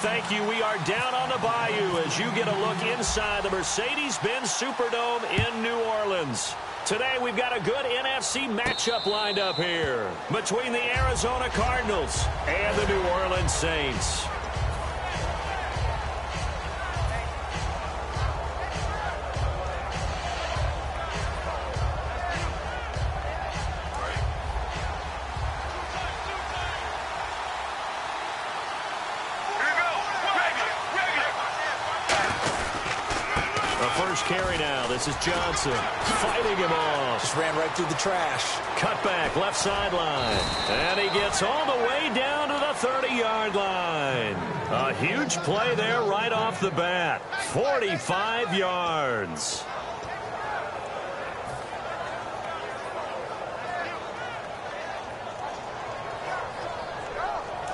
thank you. We are down on the bayou as you get a look inside the Mercedes-Benz Superdome in New Orleans. Today we've got a good NFC matchup lined up here between the Arizona Cardinals and the New Orleans Saints. Carry now. This is Johnson fighting him off. Just ran right through the trash. Cut back, left sideline. And he gets all the way down to the 30-yard line. A huge play there right off the bat. 45 yards.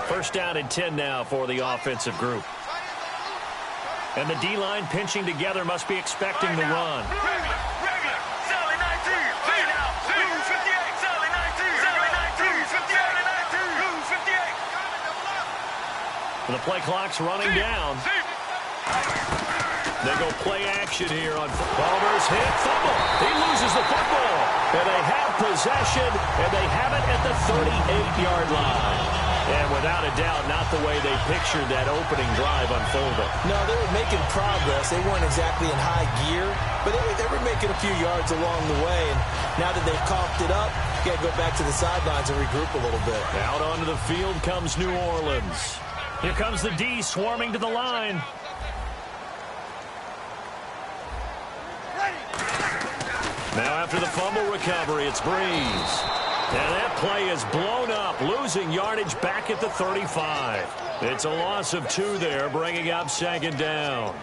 First down and 10 now for the offensive group. And the D-line pinching together must be expecting the run. And the play clock's running down. They go play action here on Palmer's hit. Fumble. He loses the football. And they have possession, and they have it at the 38-yard line. And without a doubt, not the way they pictured that opening drive unfolding. No, they were making progress. They weren't exactly in high gear, but they were making a few yards along the way. And now that they've coughed it up, you got to go back to the sidelines and regroup a little bit. Out onto the field comes New Orleans. Here comes the D swarming to the line. Now after the fumble recovery, it's Breeze. And that play is blown up, losing yardage back at the 35. It's a loss of 2 there, bringing up second down.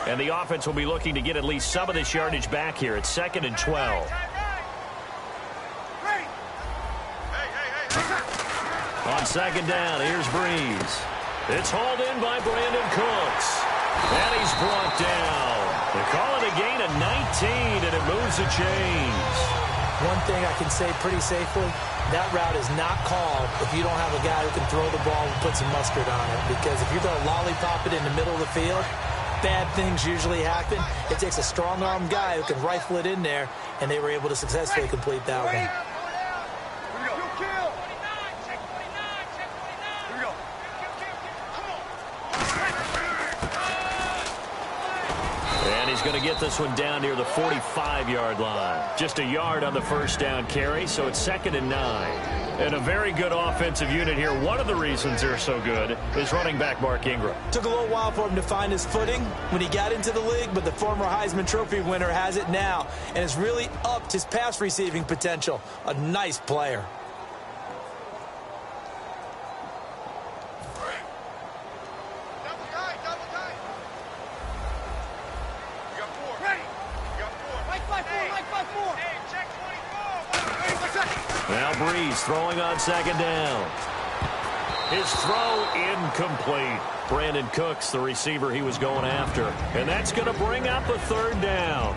And the offense will be looking to get at least some of this yardage back here. It's 2nd and 12. On second down, here's Breeze. It's hauled in by Brandon Cooks. And he's brought down. They call it a gain of 19, and it moves the chains. One thing I can say pretty safely, that route is not called if you don't have a guy who can throw the ball and put some mustard on it. Because if you're going to lollipop it in the middle of the field, bad things usually happen. It takes a strong-arm guy who can rifle it in there, and they were able to successfully complete that one. And he's going to get this one down near the 45-yard line. Just a yard on the first down carry, so it's 2nd and 9. And a very good offensive unit here. One of the reasons they're so good is running back Mark Ingram. Took a little while for him to find his footing when he got into the league, but the former Heisman Trophy winner has it now and has really upped his pass receiving potential. A nice player. Now Breeze throwing on second down. His throw incomplete. Brandon Cooks, the receiver he was going after. And that's going to bring up a 3rd down.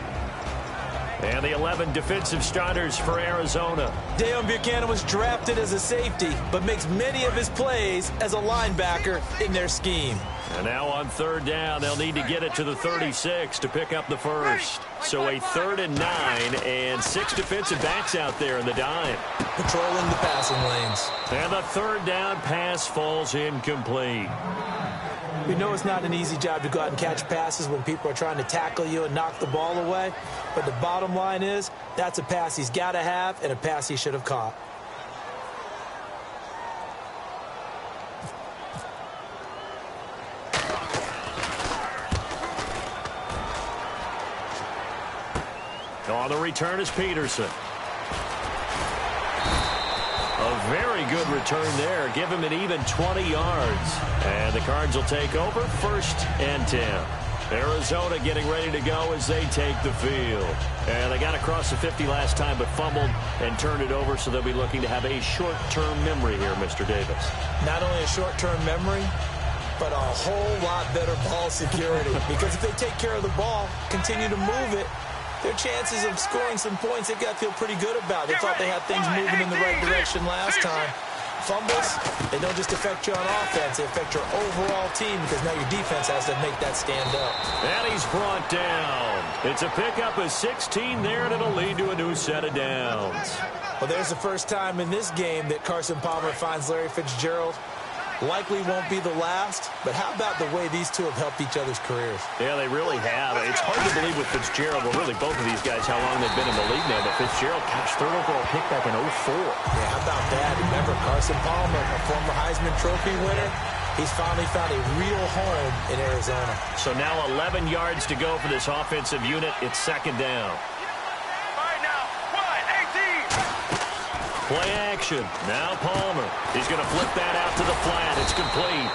And the 11 defensive starters for Arizona. Deone Bucannon was drafted as a safety, but makes many of his plays as a linebacker in their scheme. And now on 3rd down, they'll need to get it to the 36 to pick up the first. So a 3rd and 9 and 6 defensive backs out there in the dime. Patrolling the passing lanes. And the 3rd down pass falls incomplete. We know it's not an easy job to go out and catch passes when people are trying to tackle you and knock the ball away. But the bottom line is, that's a pass he's got to have and a pass he should have caught. On the return is Peterson. A very good return there. Give him an even 20 yards. And the Cards will take over 1st and 10. Arizona getting ready to go as they take the field. And they got across the 50 last time but fumbled and turned it over, so they'll be looking to have a short-term memory here, Mr. Davis. Not only a short-term memory, but a whole lot better ball security. Because if they take care of the ball, continue to move it, their chances of scoring some points, they've got to feel pretty good about. They thought they had things moving in the right direction last time. Fumbles, they don't just affect you on offense, they affect your overall team because now your defense has to make that stand up. And he's brought down. It's a pickup of 16 there, and it'll lead to a new set of downs. Well, there's the first time in this game that Carson Palmer finds Larry Fitzgerald. Likely won't be the last, but how about the way these two have helped each other's careers? Yeah, they really have. It's hard to believe with Fitzgerald, well, really both of these guys, how long they've been in the league now, but Fitzgerald catch third overall pick back in 04. Yeah, how about that? Remember, Carson Palmer, a former Heisman Trophy winner, he's finally found a real home in Arizona. So now 11 yards to go for this offensive unit. It's second down. Play action. Now Palmer. He's going to flip that out to the flat. It's complete.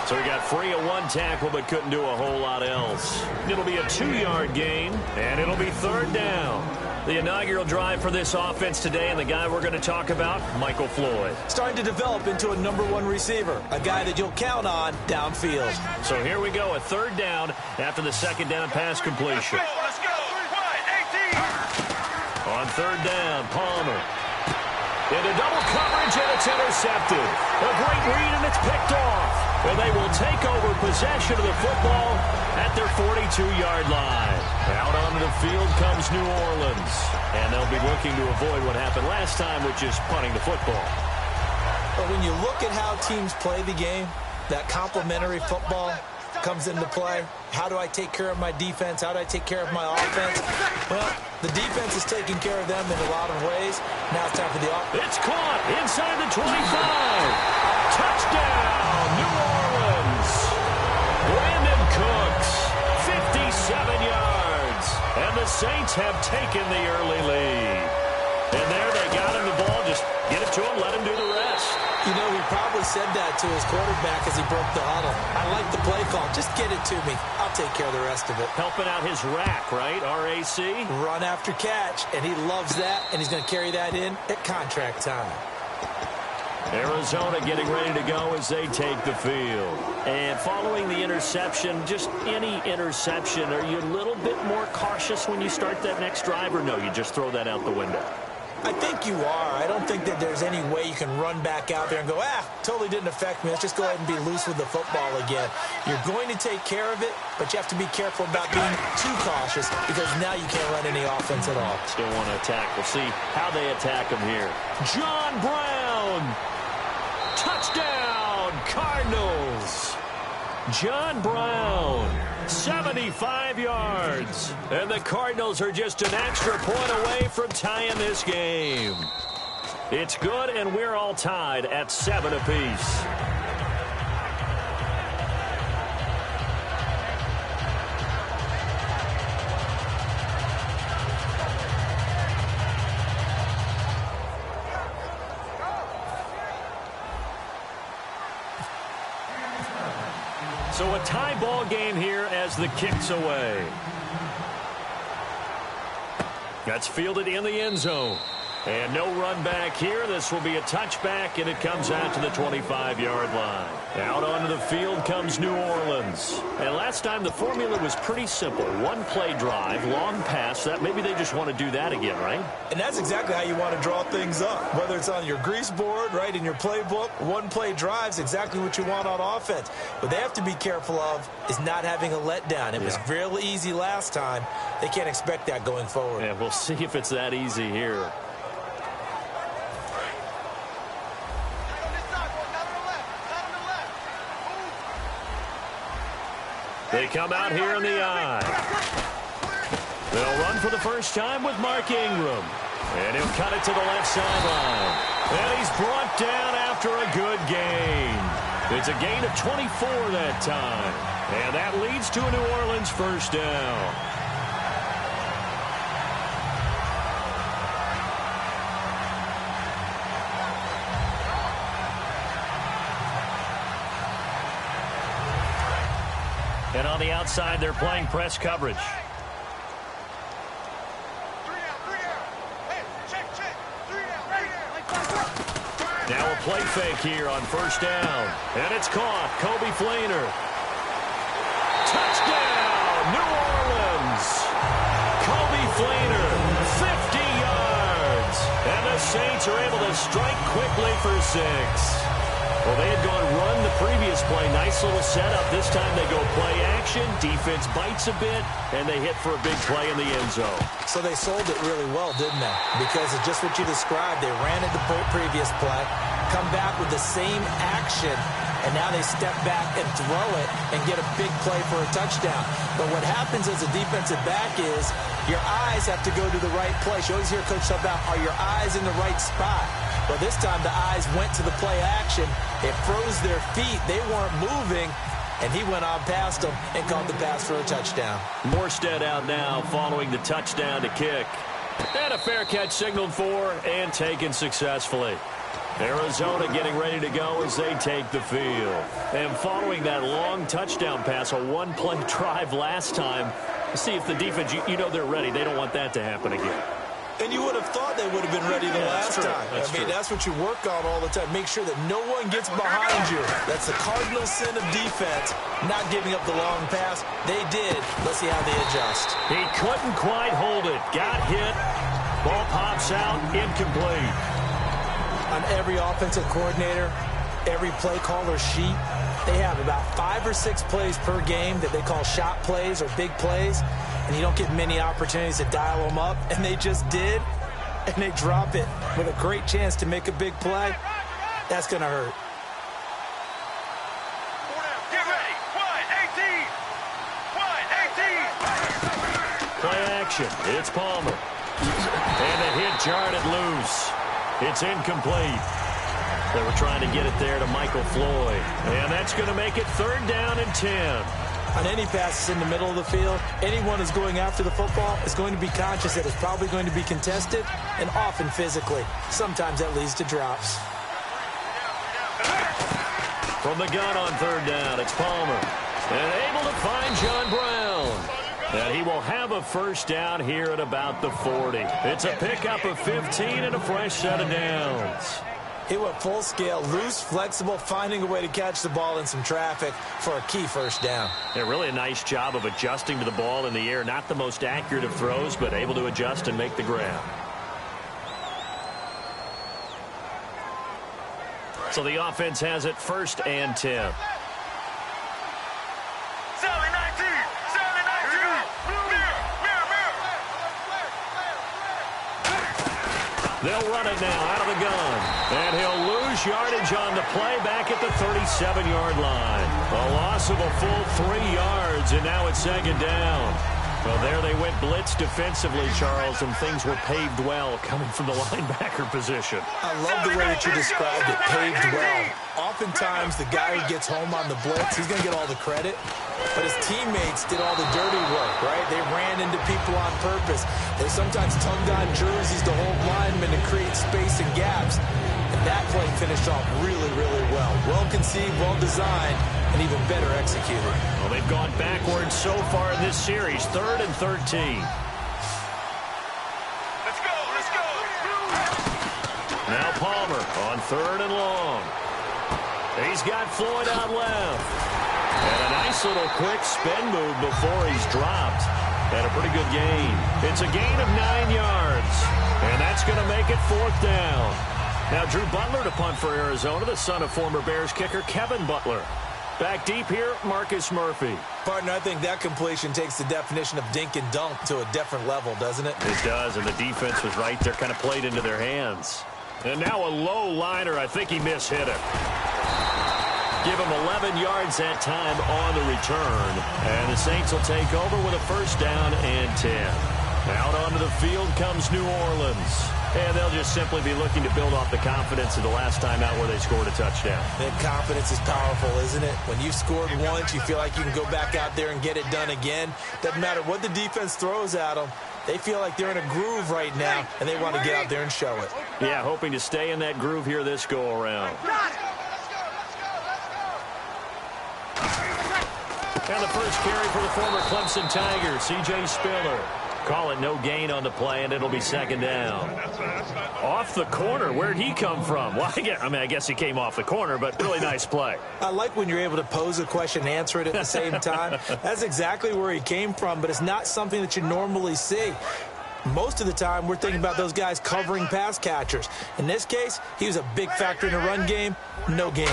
So he got free of one tackle but couldn't do a whole lot else. It'll be a 2-yard gain, and it'll be third down. The inaugural drive for this offense today, and the guy we're going to talk about, Michael Floyd. Starting to develop into a #1 receiver, a guy that you'll count on downfield. So here we go, a third down after the second down pass completion. Let's go. 18. On third down, Palmer. Into double coverage, and it's intercepted. A great read, and it's picked off. And they will take over possession of the football at their 42-yard line. Out onto the field comes New Orleans. And they'll be looking to avoid what happened last time, which is punting the football. But when you look at how teams play the game, that complementary football comes into play. How do I take care of my defense? How do I take care of my offense? Well, the defense is taking care of them in a lot of ways. Now it's time for the offense. It's caught inside the 25. Touchdown, New Orleans. Brandon Cooks, 57 yards. And the Saints have taken the early lead. And there they got him the ball. Just get it to him, let him do the rest. You know, he probably said that to his quarterback as he broke the huddle. I like the play call. Just get it to me. I'll take care of the rest of it. Helping out his rack, right? RAC. Run after catch, and he loves that, and he's going to carry that in at contract time. Arizona getting ready to go as they take the field. And following the interception, just any interception, are you a little bit more cautious when you start that next drive, or no, you just throw that out the window? I think you are. I don't think that there's any way you can run back out there and go, totally didn't affect me. Let's just go ahead and be loose with the football again. You're going to take care of it, but you have to be careful about being too cautious because now you can't run any offense at all. Still want to attack. We'll see how they attack him here. John Brown. Touchdown, Cardinals. John Brown, 75 yards. And the Cardinals are just an extra point away from tying this game. It's good, and we're all tied at 7 apiece. So a tie ball game here as the kick's away. That's fielded in the end zone. And no run back here. This will be a touchback, and it comes out to the 25-yard line. Out onto the field comes New Orleans. And last time the formula was pretty simple. One-play drive, long pass. That maybe they just want to do that again, right? And that's exactly how you want to draw things up. Whether it's on your grease board, right, in your playbook, one-play drive's exactly what you want on offense. What they have to be careful of is not having a letdown. It was real easy last time. They can't expect that going forward. Yeah, we'll see if it's that easy here. They come out here in the eye. They'll run for the first time with Mark Ingram. And he'll cut it to the left sideline. And he's brought down after a good gain. It's a gain of 24 that time. And that leads to a New Orleans first down. And on the outside, they're playing press coverage. Now a play fake here on first down. And it's caught. Coby Fleener. Touchdown, New Orleans. Coby Fleener, 50 yards. And the Saints are able to strike quickly for 6. Well, they had gone run the previous play. Nice little setup. This time they go play action. Defense bites a bit, and they hit for a big play in the end zone. So they sold it really well, didn't they? Because it's just what you described. They ran at the previous play, come back with the same action, and now they step back and throw it and get a big play for a touchdown. But what happens as a defensive back is your eyes have to go to the right place. You always hear Coach talk about, are your eyes in the right spot? Well, this time the eyes went to the play action. It froze their feet. They weren't moving, and he went on past them and caught the pass for a touchdown. Morstead out now following the touchdown to kick. And a fair catch signaled for and taken successfully. Arizona getting ready to go as they take the field. And following that long touchdown pass, a one-play drive last time, see if the defense, you know they're ready. They don't want that to happen again. And you would have thought they would have been ready the last time. That's what you work on all the time. Make sure that no one gets behind you. That's the cardinal sin of defense, not giving up the long pass. They did. Let's see how they adjust. He couldn't quite hold it. Got hit. Ball pops out. Incomplete. On every offensive coordinator, every play caller sheet, they have about 5 or 6 plays per game that they call shot plays or big plays. And you don't get many opportunities to dial them up, and they just did, and they drop it with a great chance to make a big play. That's going to hurt. Get ready. 1-18. Play action. It's Palmer. And the hit jarred it loose. It's incomplete. They were trying to get it there to Michael Floyd. And that's going to make it 3rd down and 10. On any passes in the middle of the field, anyone who's going after the football is going to be conscious that it's probably going to be contested, and often physically. Sometimes that leads to drops. From the gun on 3rd down, it's Palmer. And able to find John Brown. And he will have a first down here at about the 40. It's a pickup of 15 and a fresh set of downs. He went full scale, loose, flexible, finding a way to catch the ball in some traffic for a key first down. Yeah, really a nice job of adjusting to the ball in the air. Not the most accurate of throws, but able to adjust and make the grab. So the offense has it 1st and 10. They'll run it now out of the gun. And he'll lose yardage on the play back at the 37-yard line. A loss of a full 3 yards, and now it's 2nd down. Well, there they went blitz defensively, Charles, and things were paved well coming from the linebacker position. I love the way that you described it, paved well. Oftentimes, the guy who gets home on the blitz, he's going to get all the credit. But his teammates did all the dirty work, right? They ran into people on purpose. They sometimes tugged on jerseys to hold linemen to create space and gaps. And that play finished off really, really well. Well conceived, well designed, and even better executed. Well, they've gone backwards so far in this series, 3rd and 13. Let's go, let's go. Now Palmer on 3rd and long. He's got Floyd out left. And a nice little quick spin move before he's dropped. And a pretty good gain. It's a gain of 9 yards. And that's going to make it 4th down. Now Drew Butler to punt for Arizona, the son of former Bears kicker Kevin Butler. Back deep here, Marcus Murphy. Partner, I think that completion takes the definition of dink and dunk to a different level, doesn't it? It does, and the defense was right there, kind of played into their hands. And now a low liner. I think he mishit it. Give him 11 yards that time on the return. And the Saints will take over with a 1st down and 10. Out onto the field comes New Orleans. And they'll just simply be looking to build off the confidence of the last time out where they scored a touchdown. That confidence is powerful, isn't it? When you've scored once, you feel like you can go back out there and get it done again. Doesn't matter what the defense throws at them. They feel like they're in a groove right now, and they want to get out there and show it. Yeah, hoping to stay in that groove here this go-around. And the first carry for the former Clemson Tigers, C.J. Spiller. Call it no gain on the play, and it'll be second down. Off the corner. Where'd he come from? Well, I guess he came off the corner, but really nice play. I like when you're able to pose a question and answer it at the same time. That's exactly where he came from, but it's not something that you normally see. Most of the time, we're thinking about those guys covering pass catchers. In this case, he was a big factor in the run game. No gain.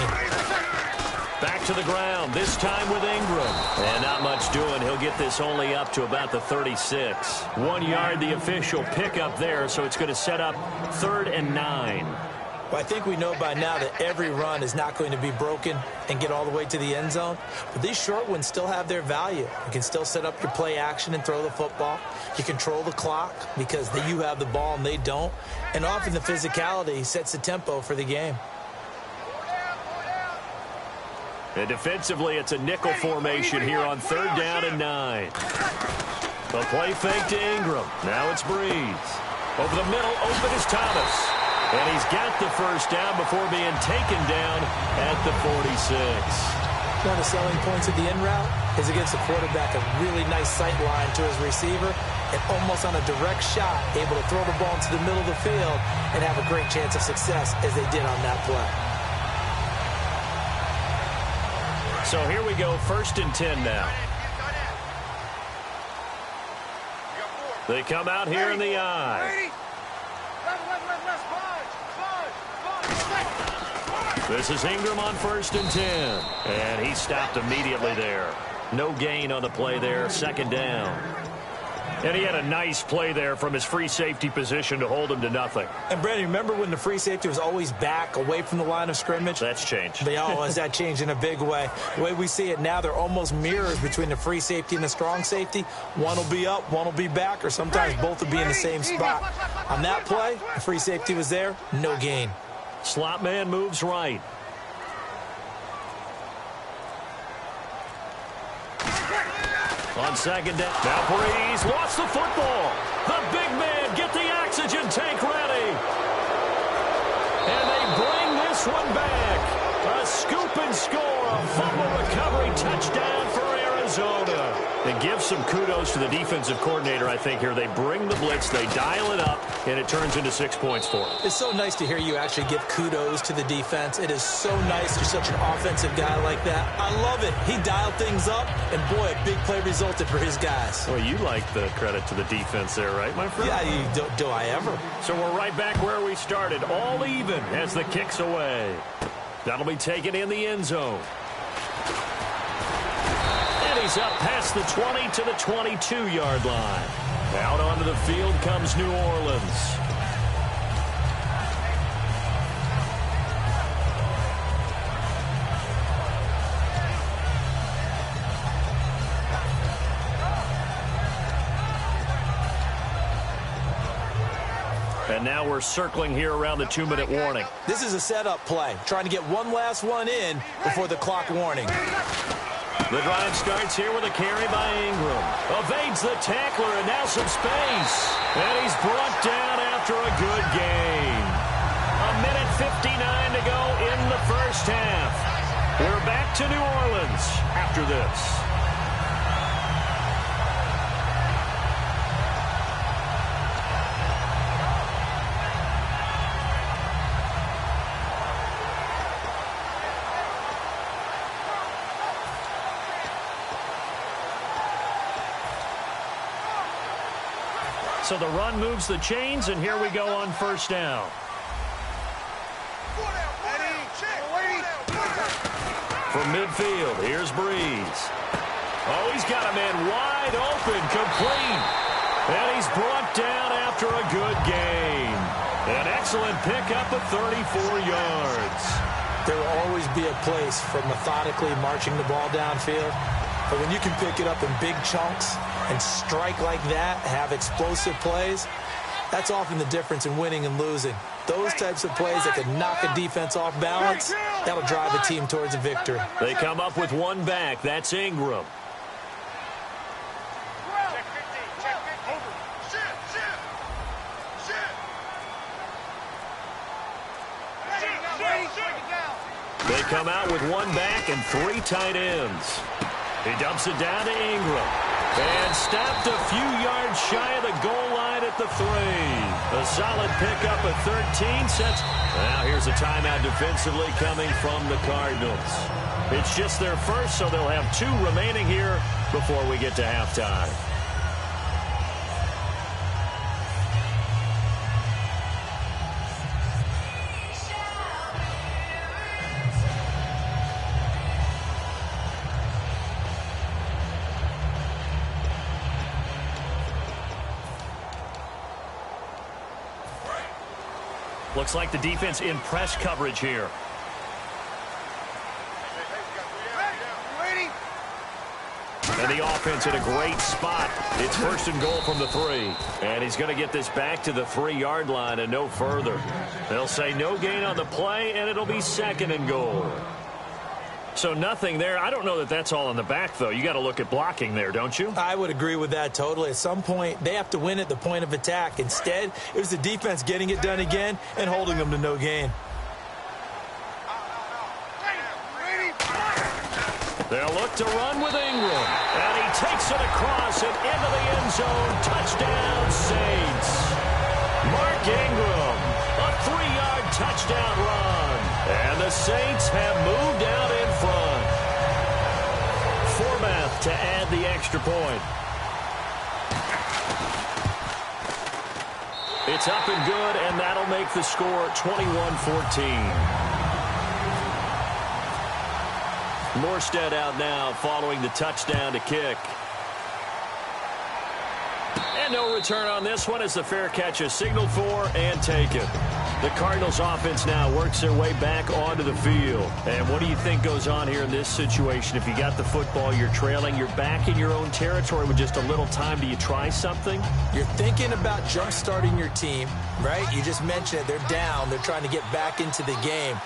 Back to the ground, this time with Ingram. And not much doing. He'll get this only up to about the 36. 1 yard, the official pickup there, so it's going to set up 3rd and 9. Well, I think we know by now that every run is not going to be broken and get all the way to the end zone. But these short ones still have their value. You can still set up your play action and throw the football. You control the clock because you have the ball and they don't. And often the physicality sets the tempo for the game. And defensively, it's a nickel formation here on 3rd down and 9. The play fake to Ingram. Now it's Breeze. Over the middle, open is Thomas. And he's got the first down before being taken down at the 46. One of the selling points of the in route is it gives the quarterback a really nice sight line to his receiver and almost on a direct shot, able to throw the ball into the middle of the field and have a great chance of success as they did on that play. So here we go, 1st and 10 now. They come out here in the I. This is Ingram on 1st and 10. And he stopped immediately there. No gain on the play there, 2nd down. And he had a nice play there from his free safety position to hold him to nothing. And, Brandon, remember when the free safety was always back away from the line of scrimmage? That's changed. Has that changed in a big way? The way we see it now, they're almost mirrors between the free safety and the strong safety. One will be up, one will be back, or sometimes both will be in the same spot. On that play, the free safety was there, no gain. Slot man moves right. On 2nd down. Now Breeze lost the football. The big man, get the oxygen tank ready. And they bring this one back. A scoop and score. A fumble recovery touchdown for Arizona. And give some kudos to the defensive coordinator, I think, here. They bring the blitz, they dial it up, and it turns into 6 points for them. It's so nice to hear you actually give kudos to the defense. It is so nice. You're such an offensive guy like that. I love it. He dialed things up, and boy, a big play resulted for his guys. Well, you like the credit to the defense there, right, my friend? Yeah, do I ever? So we're right back where we started, all even as the kick's away. That'll be taken in the end zone. He's up past the 20 to the 22-yard line. Out onto the field comes New Orleans. And now we're circling here around the 2-minute warning. This is a setup play, trying to get one last one in before the clock warning. The drive starts here with a carry by Ingram. Evades the tackler and now some space. And he's brought down after a good gain. 1:59 to go in the first half. We're back to New Orleans after this. So the run moves the chains, and here we go on 1st down. From midfield, here's Breeze. Oh, he's got a man wide open, complete. And he's brought down after a good gain. An excellent pickup of 34 yards. There will always be a place for methodically marching the ball downfield. But when you can pick it up in big chunks and strike like that, have explosive plays, that's often the difference in winning and losing. Those types of plays that can knock a defense off balance, that'll drive a team towards a victory. They come up with one back. That's Ingram. They come out with one back and 3 tight ends. He dumps it down to Ingram. And stopped a few yards shy of the goal line at the 3. A solid pickup of 13 sets. Now here's a timeout defensively coming from the Cardinals. It's just their first, so they'll have 2 remaining here before we get to halftime. Looks like the defense in press coverage here. And the offense in a great spot. It's first and goal from the 3. And he's going to get this back to the 3-yard line and no further. They'll say no gain on the play, and it'll be second and goal. So nothing there. I don't know that that's all in the back, though. You got to look at blocking there, don't you? I would agree with that totally. At some point, they have to win at the point of attack. Instead, it was the defense getting it done again and holding them to no gain. They'll look to run with Ingram. And he takes it across and into the end zone. Touchdown, Saints. Mark Ingram, a 3-yard touchdown run. And the Saints have moved out in front. Forbath to add the extra point. It's up and good, and that'll make the score 21-14. Morstead out now following the touchdown to kick. And no return on this one as the fair catch is signaled for and taken. The Cardinals offense now works their way back onto the field. And what do you think goes on here in this situation? If you got the football, you're trailing, you're back in your own territory with just a little time. Do you try something? You're thinking about jump-starting your team, right? You just mentioned it. They're down. They're trying to get back into the game.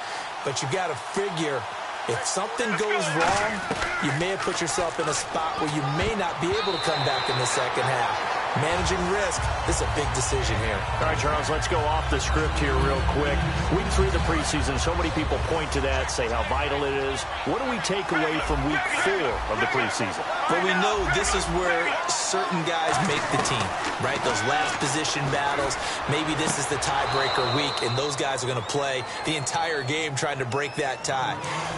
But you got to figure, if something goes wrong, you may have put yourself in a spot where you may not be able to come back in the second half. Managing risk, this is a big decision here. All right, Charles, let's go off the script here real quick. Week 3 of the preseason, so many people point to that, say how vital it is. What do we take away from week 4 of the preseason? Well, we know this is where certain guys make the team, right? Those last position battles. Maybe this is the tiebreaker week, and those guys are going to play the entire game trying to break that tie.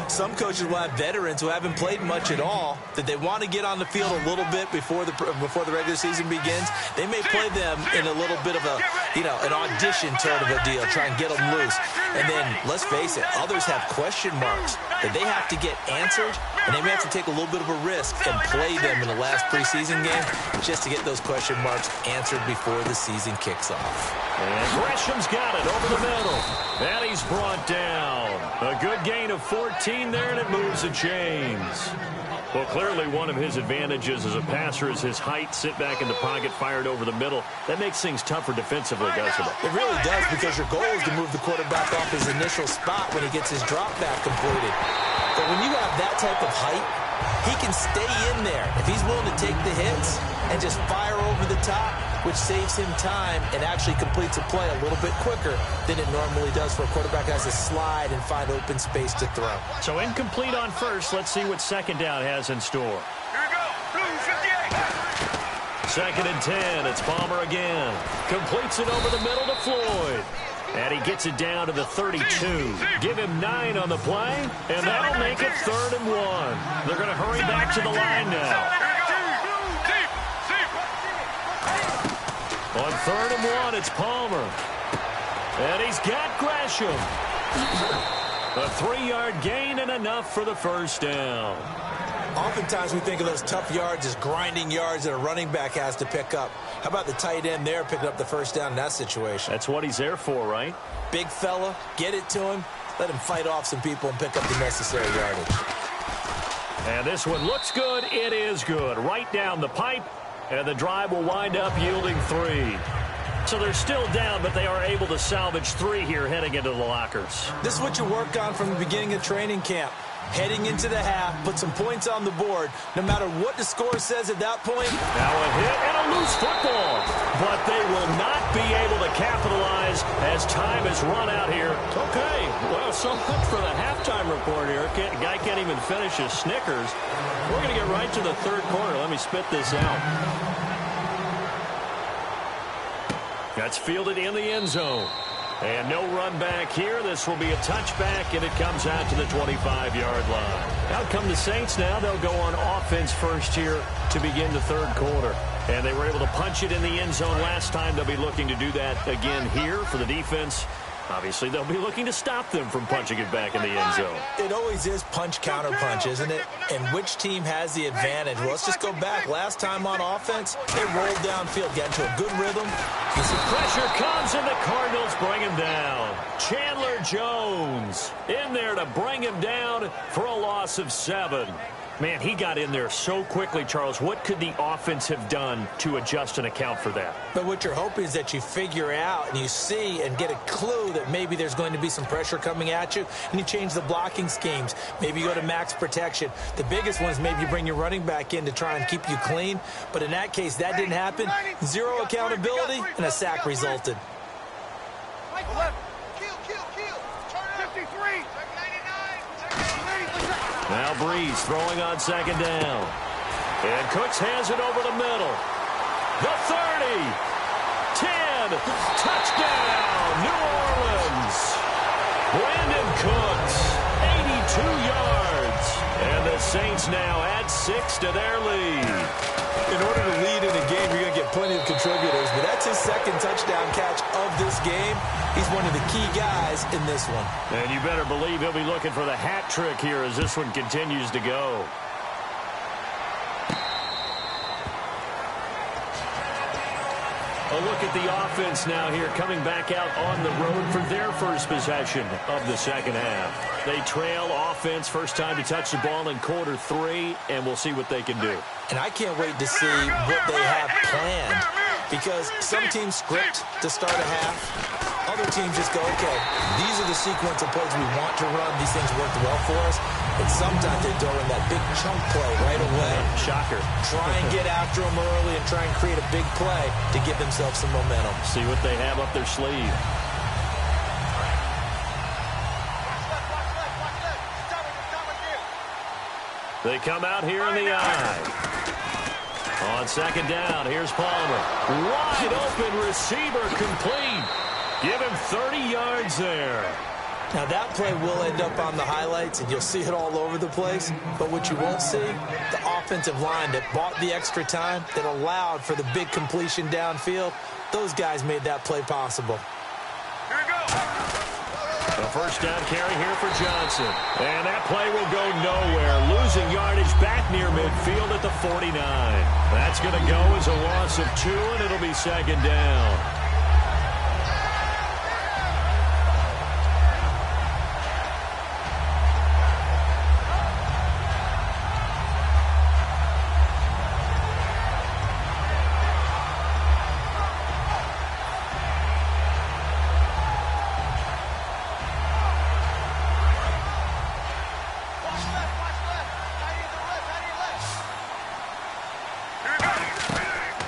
Some coaches will have veterans who haven't played much at all, that they want to get on the field a little bit before the regular season begins. They may play them in a little bit of a, an audition sort of a deal, try and get them loose. And then, let's face it, others have question marks that they have to get answered, and they may have to take a little bit of a risk and play them in the last preseason game just to get those question marks answered before the season kicks off. And Gresham's got it over the middle. And he's brought down. A good gain of 14 there, and it moves the chains. Well, clearly one of his advantages as a passer is his height. Sit back in the pocket, fired over the middle. That makes things tougher defensively, doesn't it? It really does, because your goal is to move the quarterback off his initial spot when he gets his drop back completed. But when you have that type of height, he can stay in there if he's willing to take the hits and just fire over the top, which saves him time and actually completes a play a little bit quicker than it normally does for a quarterback who has to slide and find open space to throw. So incomplete on first. Let's see what second down has in store. Here we go. Blue 58. Second and 10. It's Palmer again. Completes it over the middle to Floyd. And he gets it down to the 32. Give him 9 on the play, and that'll make it 3rd and 1. They're going to hurry back to the line now. On 3rd and 1, it's Palmer. And he's got Gresham. A 3-yard gain and enough for the first down. Oftentimes we think of those tough yards as grinding yards that a running back has to pick up. How about the tight end there picking up the first down in that situation? That's what he's there for, right? Big fella, get it to him, let him fight off some people and pick up the necessary yardage. And this one looks good. It is good. Right down the pipe, and the drive will wind up yielding 3. So they're still down, but they are able to salvage 3 here heading into the lockers. This is what you work on from the beginning of training camp. Heading into the half, put some points on the board, no matter what the score says at that point. Now a hit and a loose football, but they will not be able to capitalize as as time has run out here. Okay, well, so much for the halftime report here. Guy can't even finish his Snickers. We're going to get right to the third quarter. Let me spit this out. That's fielded in the end zone. And no run back here. This will be a touchback, and it comes out to the 25-yard line. Out come the Saints now. They'll go on offense first here to begin the third quarter. And they were able to punch it in the end zone last time. They'll be looking to do that again here for the defense. Obviously, they'll be looking to stop them from punching it back in the end zone. It always is punch-counter-punch, isn't it? And which team has the advantage? Well, let's just go back. Last time on offense, they rolled downfield, got into a good rhythm. Pressure comes, and the Cardinals bring him down. Chandler Jones in there to bring him down for a loss of 7. Man, he got in there so quickly, Charles. What could the offense have done to adjust and account for that? But what you're hoping is that you figure out and you see and get a clue that maybe there's going to be some pressure coming at you, and you change the blocking schemes. Maybe you go to max protection. The biggest one is maybe you bring your running back in to try and keep you clean. But in that case, that didn't happen. Zero accountability, and a sack resulted. Now Breeze throwing on second down. And Cooks has it over the middle. The 30. 10. Touchdown, New Orleans. Brandon Cooks, 82 yards. And the Saints now add 6 to their lead. In order to lead in a game, you're going to get plenty of contributors. But that's his second touchdown catch of this game. He's one of the key guys in this one. And you better believe he'll be looking for the hat trick here as this one continues to go. A look at the offense now here, coming back out on the road for their first possession of the second half. They trail offense, first time to touch the ball in quarter 3, and we'll see what they can do. And I can't wait to see what they have planned, because some teams script to start a half. Other teams just go, okay, these are the sequence of plays we want to run. These things worked well for us. And sometimes they throw in that big chunk play right away. Shocker. Try and get after them early and try and create a big play to give themselves some momentum. See what they have up their sleeve. They come out here in the eye. On second down, here's Palmer. Wide open receiver complete. Give him 30 yards there. Now, that play will end up on the highlights, and you'll see it all over the place. But what you won't see, the offensive line that bought the extra time, that allowed for the big completion downfield, those guys made that play possible. Here we go. A first down carry here for Johnson. And that play will go nowhere. Losing yardage back near midfield at the 49. That's going to go as a loss of 2, and it'll be second down.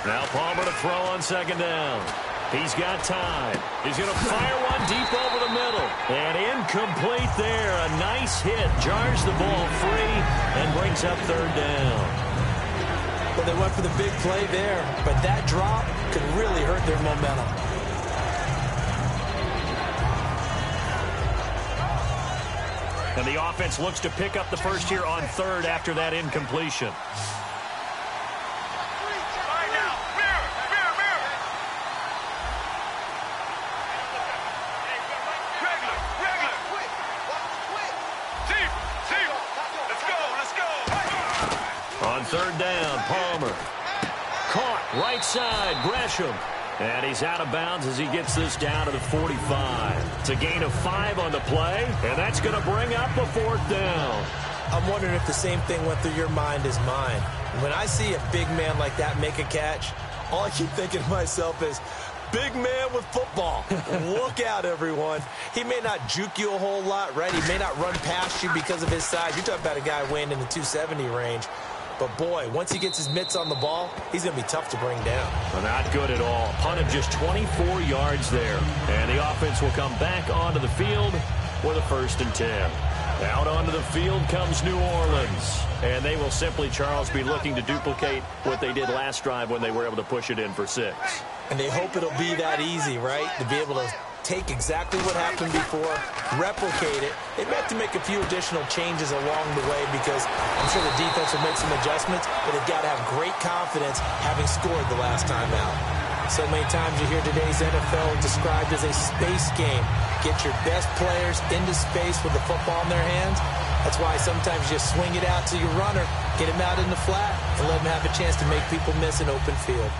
Now Palmer to throw on second down. He's got time. He's going to fire one deep over the middle. And incomplete there. A nice hit. Jars the ball free and brings up third down. Well, they went for the big play there, but that drop could really hurt their momentum. And the offense looks to pick up the first here on third after that incompletion. Third down, Palmer. Caught right side, Gresham. And he's out of bounds as he gets this down to the 45. It's a gain of 5 on the play, and that's going to bring up a fourth down. I'm wondering if the same thing went through your mind as mine. When I see a big man like that make a catch, all I keep thinking to myself is, big man with football. Look out, everyone. He may not juke you a whole lot, right? He may not run past you because of his size. You're talking about a guy weighing in the 270 range. But, boy, once he gets his mitts on the ball, he's going to be tough to bring down. Well, not good at all. Punt of just 24 yards there. And the offense will come back onto the field with a 1st and 10. Out onto the field comes New Orleans. And they will simply, Charles, be looking to duplicate what they did last drive when they were able to push it in for 6. And they hope it'll be that easy, right, to be able to take exactly what happened before, replicate it. They may have to make a few additional changes along the way because I'm sure the defense will make some adjustments, but they've got to have great confidence having scored the last time out. So many times you hear today's NFL described as a space game. Get your best players into space with the football in their hands. That's why sometimes you just swing it out to your runner, get him out in the flat, and let him have a chance to make people miss an open field.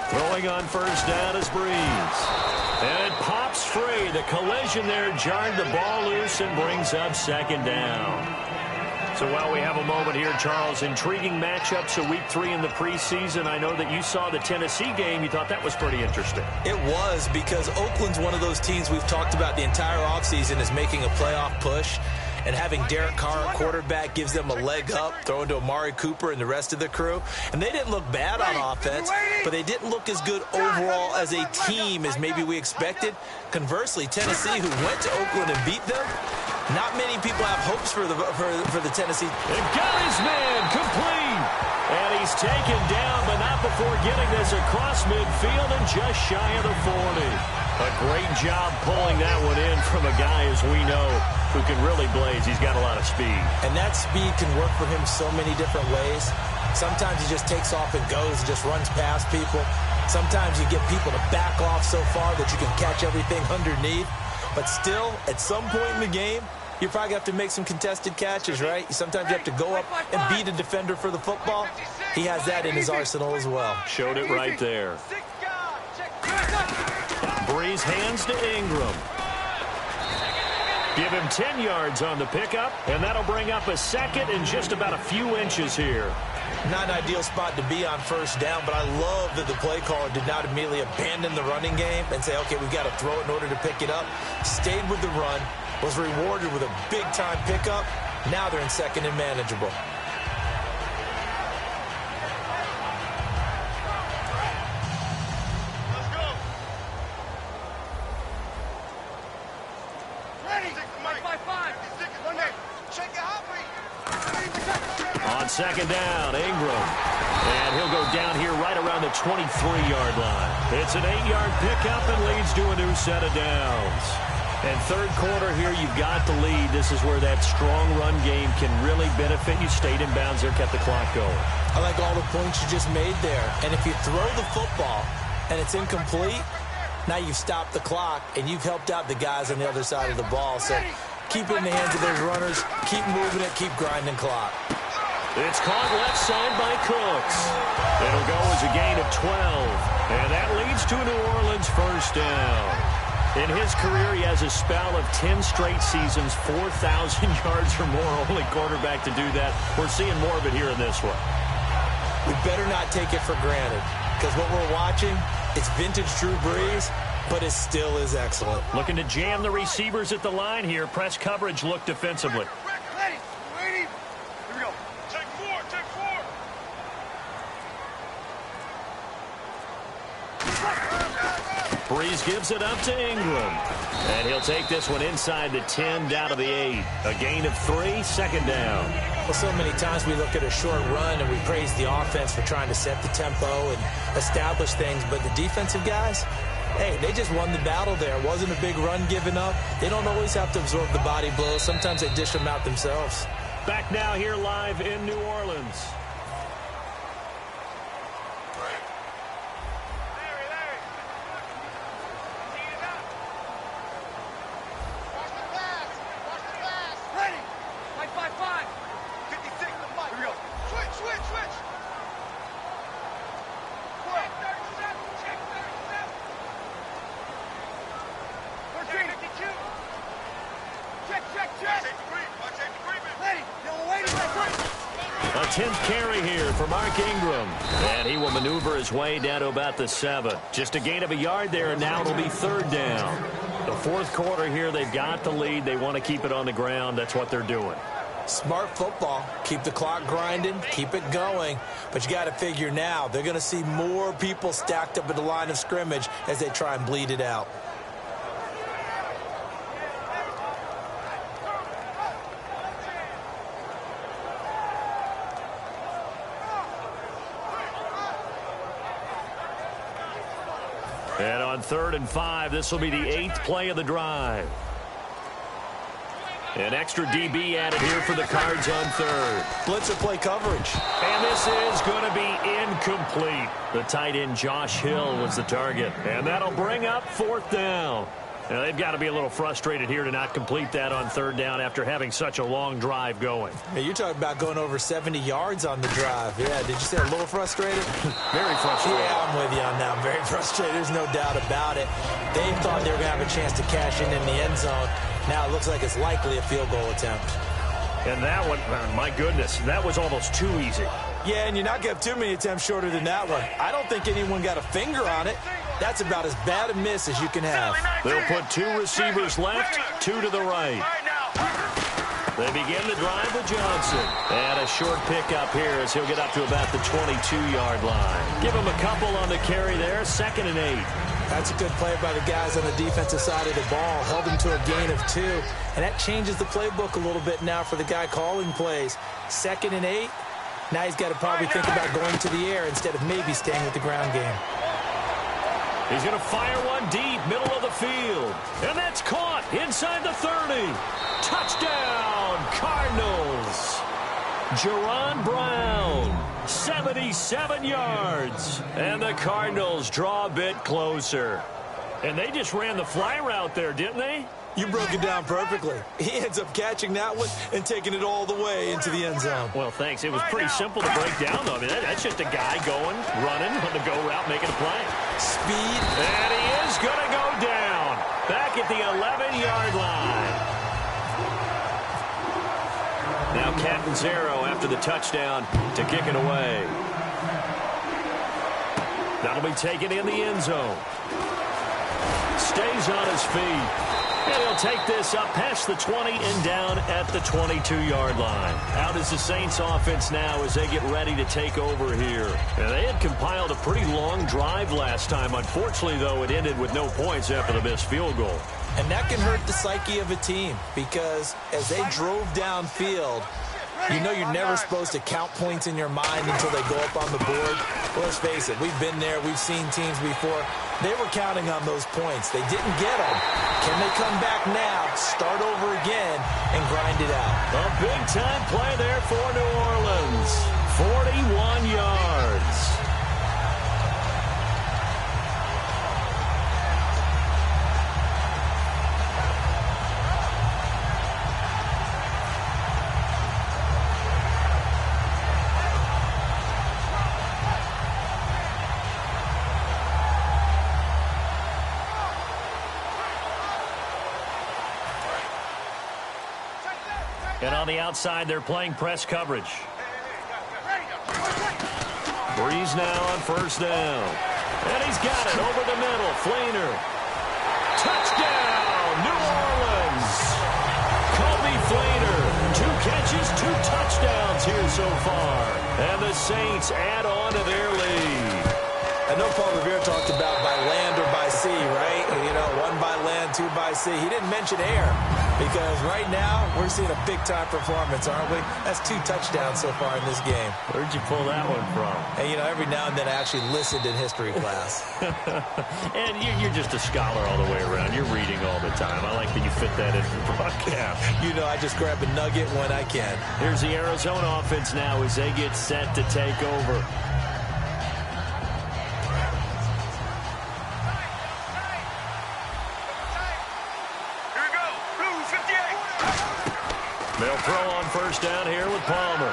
Throwing on 1st down is Breeze. And it pops free. The collision there jarred the ball loose and brings up 2nd down. So while we have a moment here, Charles, intriguing matchups of Week 3 in the preseason. I know that you saw the Tennessee game. You thought that was pretty interesting. It was, because Oakland's one of those teams we've talked about the entire offseason is making a playoff push. And having Derek Carr at quarterback gives them a leg up, throwing to Amari Cooper and the rest of the crew. And they didn't look bad on offense, but they didn't look as good overall as a team as maybe we expected. Conversely, Tennessee, who went to Oakland and beat them, not many people have hopes for the Tennessee. And got his man complete. And he's taken down, but not before getting this across midfield and just shy of the 40. A great job pulling that one in from a guy, as we know, who can really blaze. He's got a lot of speed. And that speed can work for him so many different ways. Sometimes he just takes off and goes and just runs past people. Sometimes you get people to back off so far that you can catch everything underneath. But still, at some point in the game, you probably have to make some contested catches, right? Sometimes you have to go up and beat a defender for the football. He has that in his arsenal as well. Showed it right there. Breeze hands to Ingram. Give him 10 yards on the pickup, and that'll bring up a 2nd and just about a few inches here. Not an ideal spot to be on 1st down, but I love that the play caller did not immediately abandon the running game and say, okay, we've got to throw it in order to pick it up. Stayed with the run, was rewarded with a big-time pickup. Now they're in 2nd and manageable. On 2nd down, Ingram. And he'll go down here right around the 23-yard line. It's an 8-yard pickup and leads to a new set of downs. And 3rd quarter here, you've got the lead. This is where that strong run game can really benefit you. Stayed in bounds there, kept the clock going. I like all the points you just made there. And if you throw the football and it's incomplete, now you've stopped the clock and you've helped out the guys on the other side of the ball. So keep it in the hands of those runners. Keep moving it. Keep grinding clock. It's caught left side by Cooks. It'll go as a gain of 12. And that leads to a New Orleans 1st down. In his career, he has a spell of 10 straight seasons, 4,000 yards or more, only quarterback to do that. We're seeing more of it here in this one. We better not take it for granted, because what we're watching, it's vintage Drew Brees, but it still is excellent. Looking to jam the receivers at the line here. Press coverage look defensively. Breeze gives it up to Ingram. And he'll take this one inside the 10, down to the 8. A gain of 3, 2nd down. Well, so many times we look at a short run and we praise the offense for trying to set the tempo and establish things. But the defensive guys, hey, they just won the battle there. It wasn't a big run given up. They don't always have to absorb the body blows. Sometimes they dish them out themselves. Back now here live in New Orleans. A 10th carry here for Mark Ingram. And he will maneuver his way down to about the 7. Just a gain of a yard there, and now it'll be 3rd down. The 4th quarter here, they've got the lead. They want to keep it on the ground. That's what they're doing. Smart football. Keep the clock grinding. Keep it going. But you got to figure now, they're going to see more people stacked up at the line of scrimmage as they try and bleed it out. And on 3rd and 5, this will be the 8th play of the drive. An extra DB added here for the Cards on 3rd. Blitzer play coverage. And this is going to be incomplete. The tight end Josh Hill was the target. And that'll bring up 4th down. Now, they've got to be a little frustrated here to not complete that on 3rd down after having such a long drive going. Hey, you're talking about going over 70 yards on the drive. Yeah, did you say a little frustrated? Very frustrated. Yeah, I'm with you on that. I'm very frustrated. There's no doubt about it. They thought they were going to have a chance to cash in the end zone. Now it looks like it's likely a field goal attempt. And that one, my goodness, that was almost too easy. Yeah, and you're not going to have too many attempts shorter than that one. I don't think anyone got a finger on it. That's about as bad a miss as you can have. They'll put 2 receivers left, 2 to the right. They begin the drive with Johnson. And a short pickup here as he'll get up to about the 22-yard line. Give him a couple on the carry there, 2nd and 8. That's a good play by the guys on the defensive side of the ball. Held him to a gain of 2. And that changes the playbook a little bit now for the guy calling plays. 2nd and 8. Now he's got to probably think about going to the air instead of maybe staying with the ground game. He's going to fire one deep, middle of the field. And that's caught inside the 30. Touchdown, Cardinals. Jaron Brown, 77 yards. And the Cardinals draw a bit closer. And they just ran the fly route there, didn't they? You broke it down perfectly. He ends up catching that one and taking it all the way into the end zone. Well, thanks. It was pretty simple to break down, though. I mean, that's just a guy going, running on the go route, making a play. Speed. And he is going to go down. Back at the 11-yard line. Now Catanzaro after the touchdown to kick it away. That'll be taken in the end zone. Stays on his feet. And he'll take this up past the 20 and down at the 22-yard line. Out is the Saints offense now as they get ready to take over here. And they had compiled a pretty long drive last time. Unfortunately, though, it ended with no points after the missed field goal. And that can hurt the psyche of a team because as they drove downfield, you know you're never supposed to count points in your mind until they go up on the board. Well, let's face it, we've been there. We've seen teams before. They were counting on those points. They didn't get them. Can they come back now, start over again, and grind it out? A big-time play there for New Orleans. 41 yards. And on the outside, they're playing press coverage. Breeze now on 1st down. And he's got it over the middle. Fleener. Touchdown, New Orleans. Kobe Fleener. 2 catches, 2 touchdowns here so far. And the Saints add on to their lead. I know Paul Revere talked about by land or by sea, right? You know, 1 by land, 2 by sea. He didn't mention air because right now we're seeing a big-time performance, aren't we? That's 2 touchdowns so far in this game. Where'd you pull that one from? And, you know, every now and then I actually listened in history class. And you're just a scholar all the way around. You're reading all the time. I like that you fit that into the broadcast. You know, I just grab a nugget when I can. Here's the Arizona offense now as they get set to take over. They'll throw on 1st down here with Palmer.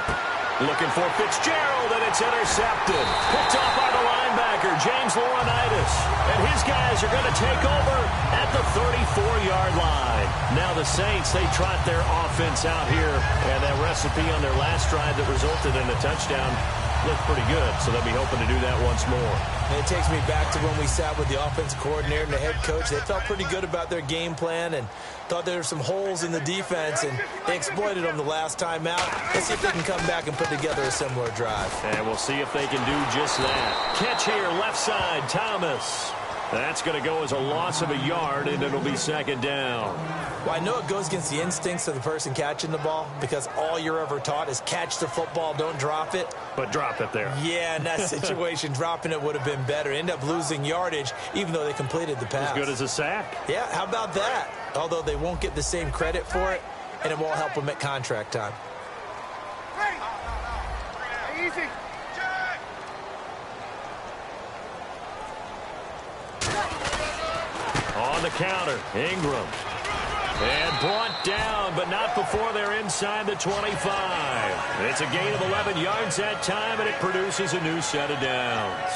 Looking for Fitzgerald, and it's intercepted. Picked off by the linebacker, James Laurinaitis. And his guys are going to take over at the 34-yard line. Now the Saints, they trot their offense out here. And that recipe on their last drive that resulted in a touchdown looked pretty good, so they'll be hoping to do that once more. And it takes me back to when we sat with the offensive coordinator and the head coach. They felt pretty good about their game plan and thought there were some holes in the defense, and they exploited them the last time out. Let's see if they can come back and put together a similar drive. And we'll see if they can do just that. Catch here, left side, Thomas. That's going to go as a loss of a yard, and it'll be second down. Well, I know it goes against the instincts of the person catching the ball because all you're ever taught is catch the football, don't drop it. But drop it there. Yeah, in that situation, dropping it would have been better. End up losing yardage, even though they completed the pass. As good as a sack. Yeah, how about that? Although they won't get the same credit for it, and it won't help them at contract time. Easy. On the counter, Ingram. And brought down, but not before they're inside the 25. It's a gain of 11 yards that time, and it produces a new set of downs.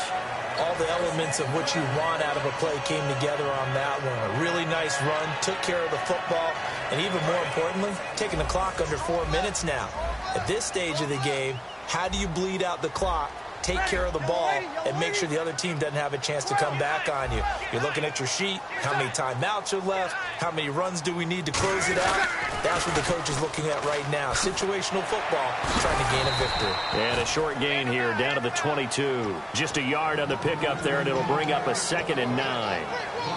All the elements of what you want out of a play came together on that one. A really nice run, took care of the football, and even more importantly, taking the clock under 4 minutes now. At this stage of the game, how do you bleed out the clock, take care of the ball, and make sure the other team doesn't have a chance to come back on you? You're looking at your sheet, how many timeouts are left, how many runs do we need to close it out? That's what the coach is looking at right now. Situational football, trying to gain a victory. And a short gain here, down to the 22. Just a yard on the pickup there, and it'll bring up a 2nd and 9.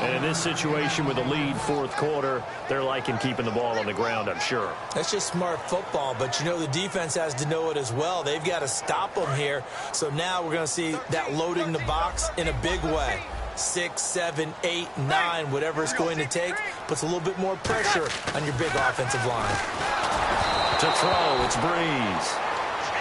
And in this situation with a lead fourth quarter, they're liking keeping the ball on the ground, I'm sure. That's just smart football, but you know the defense has to know it as well. They've got to stop them here. So now we're going to see that loading the box in a big way. 6, 7, 8, 9, whatever it's going to take, puts a little bit more pressure on your big offensive line. To throw, it's Breeze.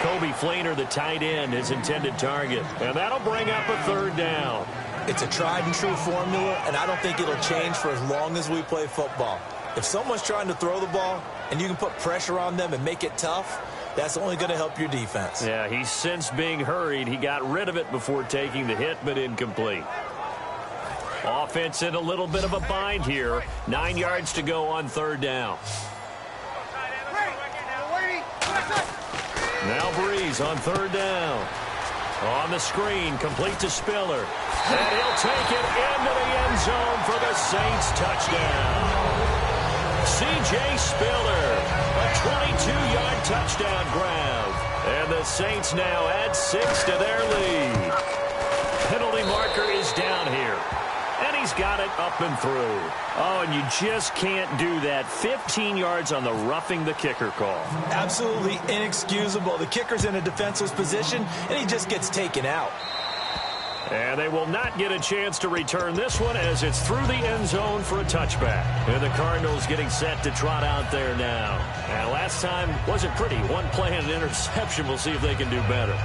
Kobe Fleener, the tight end, his intended target. And that'll bring up a 3rd down. It's a tried-and-true formula, and I don't think it'll change for as long as we play football. If someone's trying to throw the ball and you can put pressure on them and make it tough, that's only going to help your defense. Yeah, he's since being hurried. He got rid of it before taking the hit, but incomplete. Offense in a little bit of a bind here. 9 yards to go on 3rd down. Now Breeze on 3rd down. On the screen, complete to Spiller. And he'll take it into the end zone for the Saints touchdown. C.J. Spiller, a 22-yard touchdown grab. And the Saints now add 6 to their lead. Penalty marker is down here. And he's got it up and through. Oh, and you just can't do that. 15 yards on the roughing the kicker call. Absolutely inexcusable. The kicker's in a defenseless position, and he just gets taken out. And they will not get a chance to return this one as it's through the end zone for a touchback. And the Cardinals getting set to trot out there now. And last time wasn't pretty. One play and an interception. We'll see if they can do better.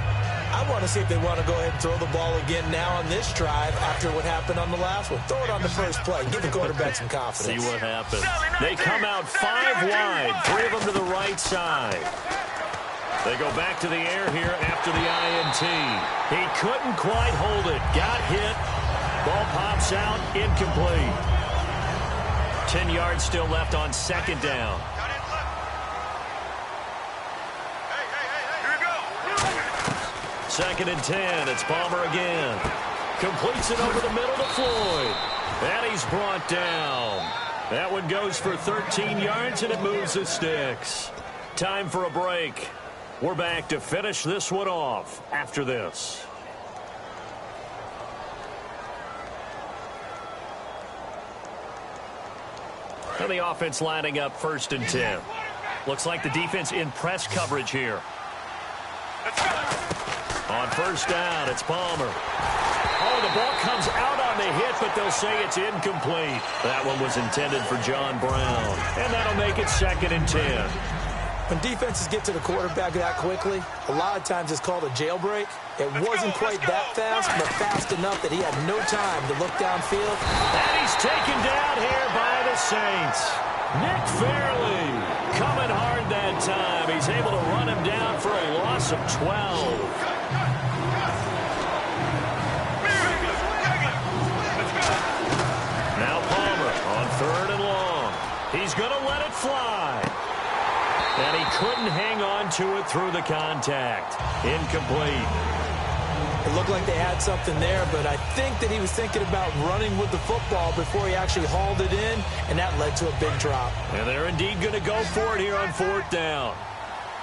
I want to see if they want to go ahead and throw the ball again now on this drive after what happened on the last one. Throw it on the first play. Give the quarterback some confidence. See what happens. They come out 5 wide. 3 of them to the right side. They go back to the air here after the INT. He couldn't quite hold it. Got hit. Ball pops out. Incomplete. 10 yards still left on 2nd down. 2nd and 10. It's Palmer again. Completes it over the middle to Floyd. And he's brought down. That one goes for 13 yards, and it moves the sticks. Time for a break. We're back to finish this one off after this. And the offense lining up 1st and 10. Looks like the defense in press coverage here. On 1st down, it's Palmer. Oh, the ball comes out on the hit, but they'll say it's incomplete. That one was intended for John Brown. And that'll make it 2nd and 10. When defenses get to the quarterback that quickly, a lot of times it's called a jailbreak. It wasn't quite that fast, but fast enough that he had no time to look downfield. And he's taken down here by the Saints. Nick Fairley coming hard that time. He's able to run him down for a loss of 12. Now Palmer on 3rd and long. He's going to let it fly. And he couldn't hang on to it through the contact. Incomplete. It looked like they had something there, but I think that he was thinking about running with the football before he actually hauled it in, and that led to a big drop. And they're indeed going to go for it here on 4th down.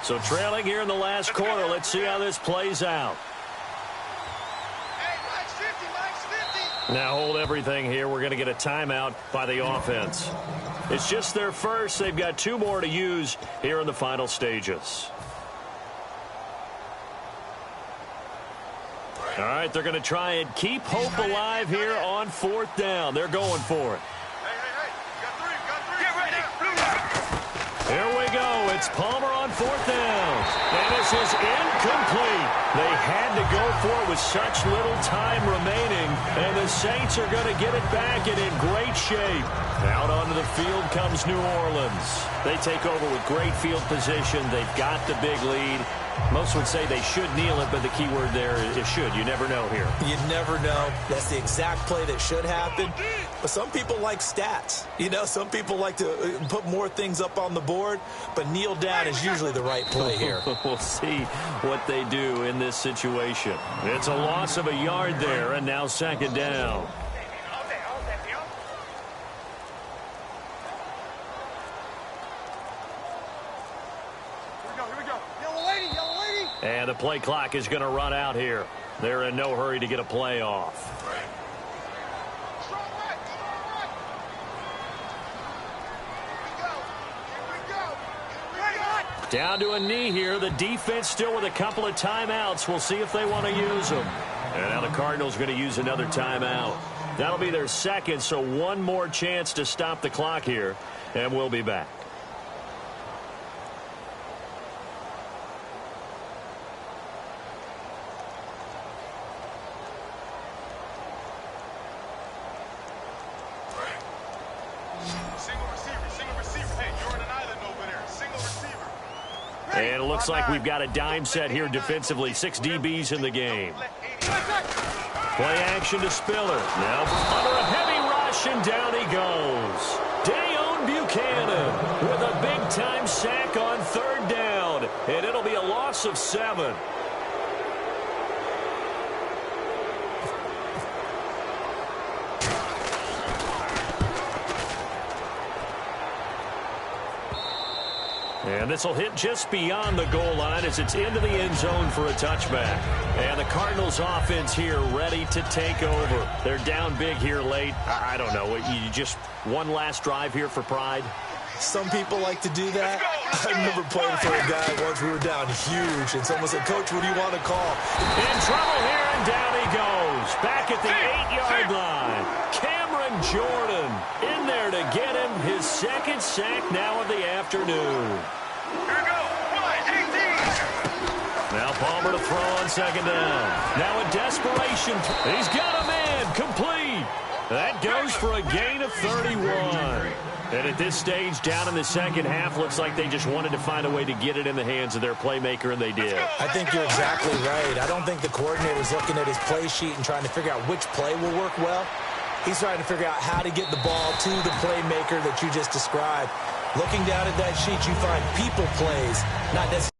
So trailing here in the last quarter, let's see how this plays out. Now hold everything here. We're going to get a timeout by the offense. It's just their first. They've got 2 more to use here in the final stages. All right, they're going to try and keep hope alive here on 4th down. They're going for it. Get ready. Here we go. It's Palmer on 4th down. And this is incomplete. They had to go for it with such little time remaining. And the Saints are going to get it back and in great shape. Out onto the field comes New Orleans. They take over with great field position. They've got the big lead. Most would say they should kneel it, but the key word there is should. You never know here. You never know. That's the exact play that should happen. But some people like stats. You know, some people like to put more things up on the board, but kneel down is usually the right play here. We'll see what they do in this situation. It's a loss of a yard there, and now 2nd down. And the play clock is going to run out here. They're in no hurry to get a play off. Down to a knee here. The defense still with a couple of timeouts. We'll see if they want to use them. And now the Cardinals going to use another timeout. That'll be their 2nd, so 1 more chance to stop the clock here. And we'll be back. And it looks like we've got a dime set here defensively. 6 DBs in the game. Play action to Spiller. Now under a heavy rush, and down he goes. Dayon Buchanan with a big-time sack on 3rd down. And it'll be a loss of 7. And this will hit just beyond the goal line as it's into the end zone for a touchback. And the Cardinals offense here ready to take over. They're down big here late. I don't know. You just one last drive here for pride? Some people like to do that. I remember playing for a guy once. We were down huge, and someone said, "Coach, what do you want to call?" In trouble here, and down he goes. Back at the 8-yard line. Cameron Jordan in there to get him his 2nd sack now of the afternoon. Here we go. 18. Now Palmer to throw on 2nd down. Now a desperation. He's got a man. Complete. That goes for a gain of 31. And at this stage, down in the 2nd half, looks like they just wanted to find a way to get it in the hands of their playmaker, and they did. I think you're exactly right. I don't think the coordinator's looking at his play sheet and trying to figure out which play will work well. He's trying to figure out how to get the ball to the playmaker that you just described. Looking down at that sheet, you find people plays, not necessarily